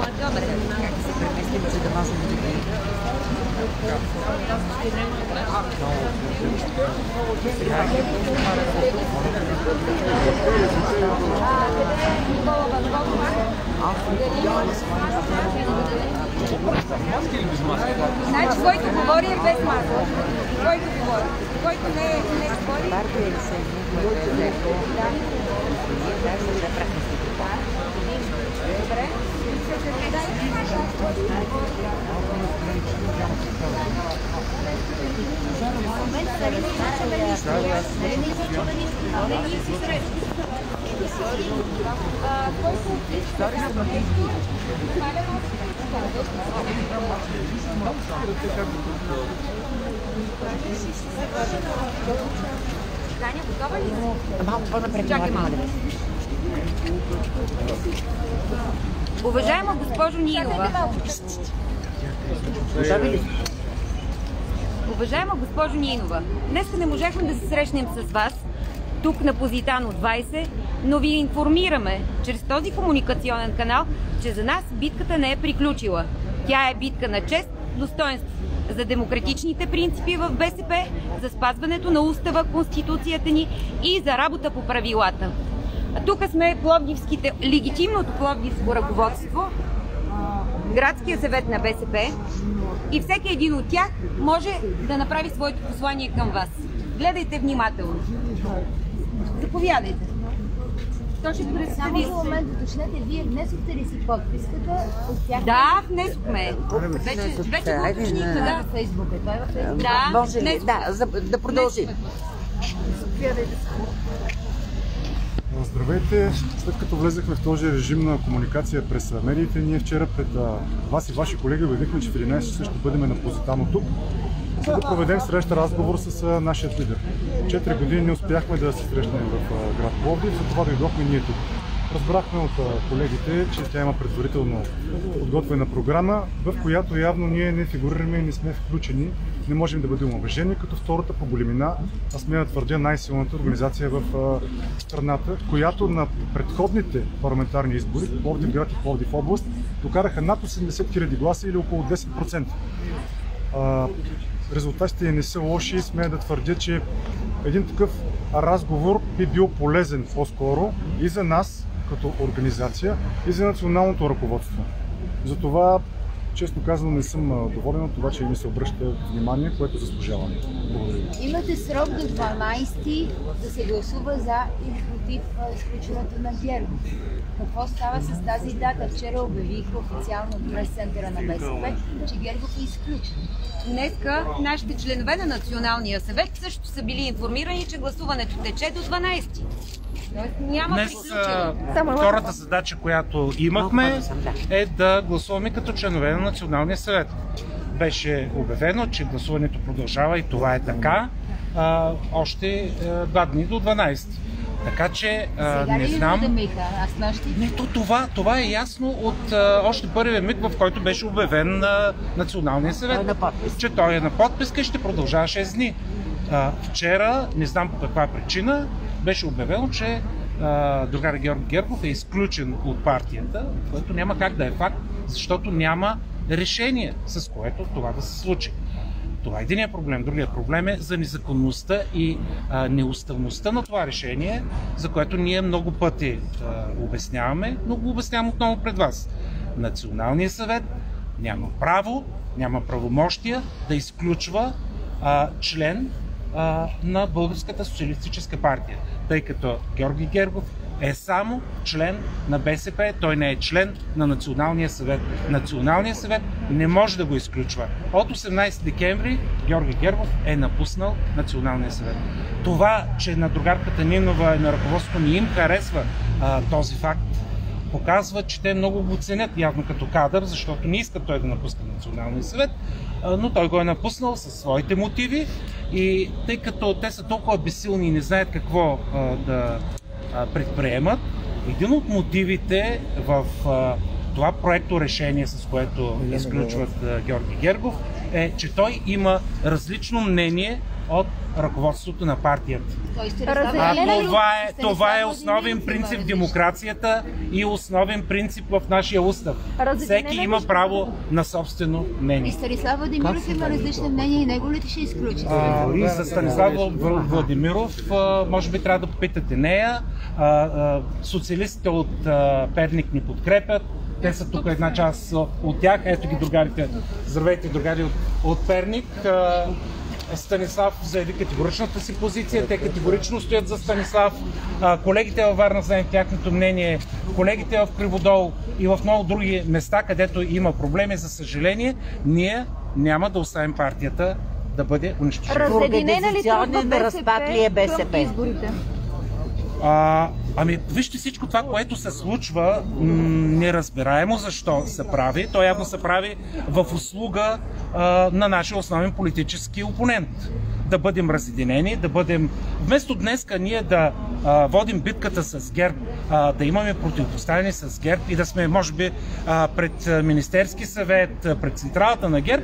Добре, как се преместим, за да можем да ги... Значи, който говори е без маска. Който говори. Който не говори... Добре. Таня, готова ли? Малко по-напред. Чакай малко. Уважаема госпожо Нинова, уважаема госпожо Нинова, днес не можехме да се срещнем с вас тук на Позитано 20, но ви информираме чрез този комуникационен канал, че за нас битката не е приключила. Тя е битка на чест, достоинство, за демократичните принципи в БСП, за спазването на устава, конституцията ни и за работа по правилата. Тук сме легитимното пловдивско ръководство, градския съвет на БСП и всеки един от тях може да направи своето послание към вас. Гледайте внимателно. Заповядайте. То ще представи. Само за момент уточнете, вие внесохте ли си подписката от тях? Да, внесохме. Вече го уточнихме, да. В Фейсбука. Той във Фейсбука. Да, Може ли? Да продължи. Здравейте! След като влезахме в този режим на комуникация през медиите, ние вчера пред вас и ваши колеги обявихме, че в 11 часа ще бъдем на Позитано тук, за да проведем среща разговор с нашия лидер. 4 години не успяхме да се срещнем в град Пловдив, затова дойдохме ние тук. Разбрахме от колегите, че тя има предварително подготвена програма, в която явно ние не фигурираме и не сме включени, не можем да бъдем уважени, като втората по големина, аз смея да твърдя, най-силната организация в страната, която на предходните парламентарни избори в Пловдив град и Пловдив област докараха над 80 000 гласа или около 10%. Резултатите не са лоши и смея да твърдя, че един такъв разговор би бил полезен по-скоро и за нас като организация, и за националното ръководство. Затова, честно казано, не съм доволен от това, че ни се обръща внимание, което заслужаваме. Благодаря ви. Имате срок до 12 да се гласува за или против изключването на ГЕРБ. Какво става с тази дата? Вчера обявих официално от прес-центъра на БСП, че Гергов е изключен. Днеска нашите членове на Националния съвет също са били информирани, че гласуването тече до 12. Няма приключено. Втората задача, която имахме, е да гласуваме като членове на Националния съвет. Беше обявено, че гласуването продължава и това е така още 2 дни до 12. Така че не знам. Това е ясно от още първия миг, в който беше обявен на Националния съвет, че той е на подписка и ще продължава 6 дни. Вчера, не знам по каква причина, беше обявено, че другар Георги Гергов е изключен от партията, което няма как да е факт, защото няма решение, с което това да се случи. Това е единият проблем. Другият проблем е за незаконността и неуставността на това решение, за което ние много пъти обясняваме, но го обяснявам отново пред вас. Националният съвет няма право, няма правомощия да изключва член на Българската социалистическа партия, тъй като Георги Гергов е само член на БСП, той не е член на Националния съвет. Националният съвет не може да го изключва. От 18 декември Георги Гергов е напуснал Националния съвет. Това, че на другарката Нинова и на ръководството не им харесва този факт, показва, че те много го ценят явно като кадър, защото не искат той да напусне Националния съвет, но той го е напуснал със своите мотиви и тъй като те са толкова безсилни и не знаят какво да предприемат, един от мотивите в това проекто решение, с което изключват Георги Гергов, е, че той има различно мнение от ръководството на партията. Разделение Това е основен принцип в демокрацията и основен принцип в нашия устав. Всеки има право на собствено мнение. И Станислав Владимиров има различно мнение и него ли ще изключи? За Станислав Владимиров, може би трябва да попитате нея. Социалистите от Перник ни подкрепят. Те са тук една част от тях. Ето ги другарите. Здравейте, другари от Перник. Станислав заяви категоричната си позиция. Те категорично стоят за Станислав. Колегите във Варна знаят тяхното мнение. Колегите в Криводол и в много други места, където има проблеми, за съжаление, ние няма да оставим партията да бъде унищожена. Разединена ли тръгва разпад ли е БСП? към изборите? Ами, вижте всичко това, което се случва, неразбираемо защо се прави. То явно се прави в услуга на нашия основен политически опонент. Да бъдем разединени, да бъдем... Вместо днеска ние да водим битката с ГЕРБ, да имаме противопоставяне с ГЕРБ и да сме, може би, пред Министерски съвет, пред централата на ГЕРБ,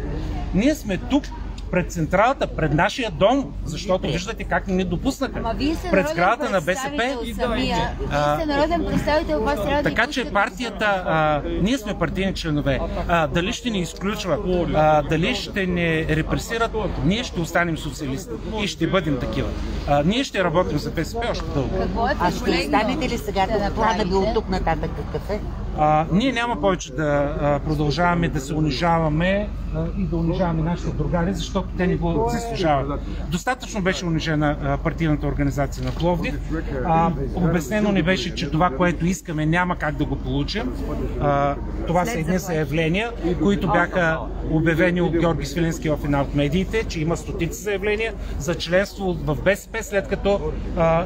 ние сме тук пред централата, пред нашия дом, защото виждате как ни допуснаха. Пред сградата на БСП. Вие сте народен представител, вас трябва да така че партията, ние сме партийни членове. Дали ще ни изключва, дали ще ни репресират, ние ще останем социалисти и ще бъдем такива. Ние ще работим за БСП още дълго. А ще останете ли сега? Плана ви от тук нататък какъв е? Ние няма повече да продължаваме да се унижаваме и да унижаваме нашите другари, защото те ни го заслужават. Достатъчно беше унижена партийната организация на Пловдив. Обяснено ни беше, че това, което искаме, няма как да го получим. Това са едни заявления, които бяха обявени от Георги Свиленски в една от медиите, че има стотици заявления за членство в БСП, след като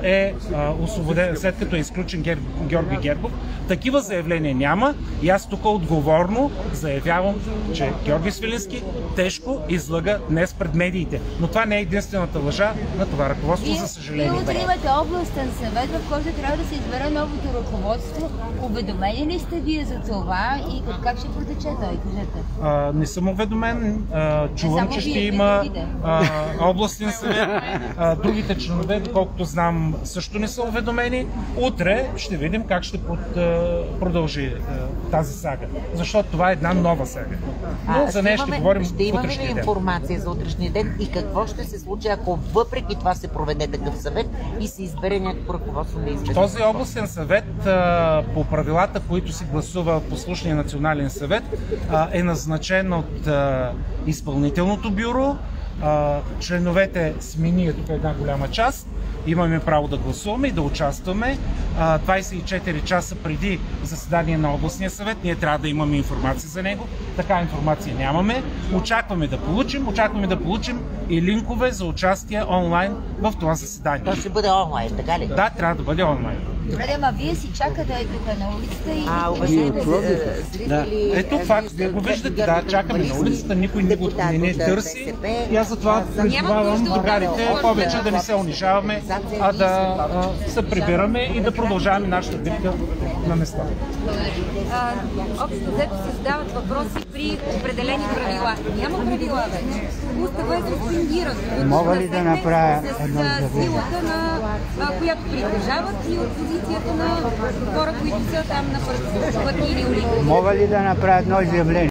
е освободен, след като е изключен Георги Гергов. Такива заявления няма и аз тук отговорно заявявам, че Георги Свиленски тежко излъга днес пред медиите. Но това не е единствената лъжа на това ръководство, за съжаление. Вие утре имате областен съвет, в който трябва да се избере новото ръководство. Уведомени ли сте вие за това и как ще протече той? Кажете. Не съм уведомен. Чувам, че ще има областен съвет. Другите членове, доколкото знам, също не са уведомени. Утре ще видим как ще продължи тази сага. Защото това е една нова сага. Но за нея ще говорим ще имаме ли утрешния ден. информация за утрешния ден и какво ще се случи, ако въпреки това се проведе такъв съвет и се избере някакво ръководство на избере? Този областен съвет, по правилата, които се гласува в послушния национален съвет, е назначен от изпълнителното бюро. Членовете смени тук една голяма част. Имаме право да гласуваме и да участваме. 24 часа преди заседание на областния съвет ние трябва да имаме информация за него. Така информация нямаме. Очакваме да получим и линкове за участие онлайн в това заседание. То ще бъде онлайн, така ли? Да, трябва да бъде онлайн. Добре, ама вие си чакате тук на улицата и... Уважаеми зрители... Ето факт, го виждате, да, чакаме на улицата, никой не ни търси. И аз затова призовавам другарите повече да не се унижаваме, а да се прибираме и да продължаваме нашата битка на места. Общо взето се задават въпроси при определени правила. Няма правила вече. Устава е суспендиран. Мога ли да направя едно изявление? С силата, на която притежават и от позицията на хора, които са там на партийни улици. Мога ли да направя едно изявление?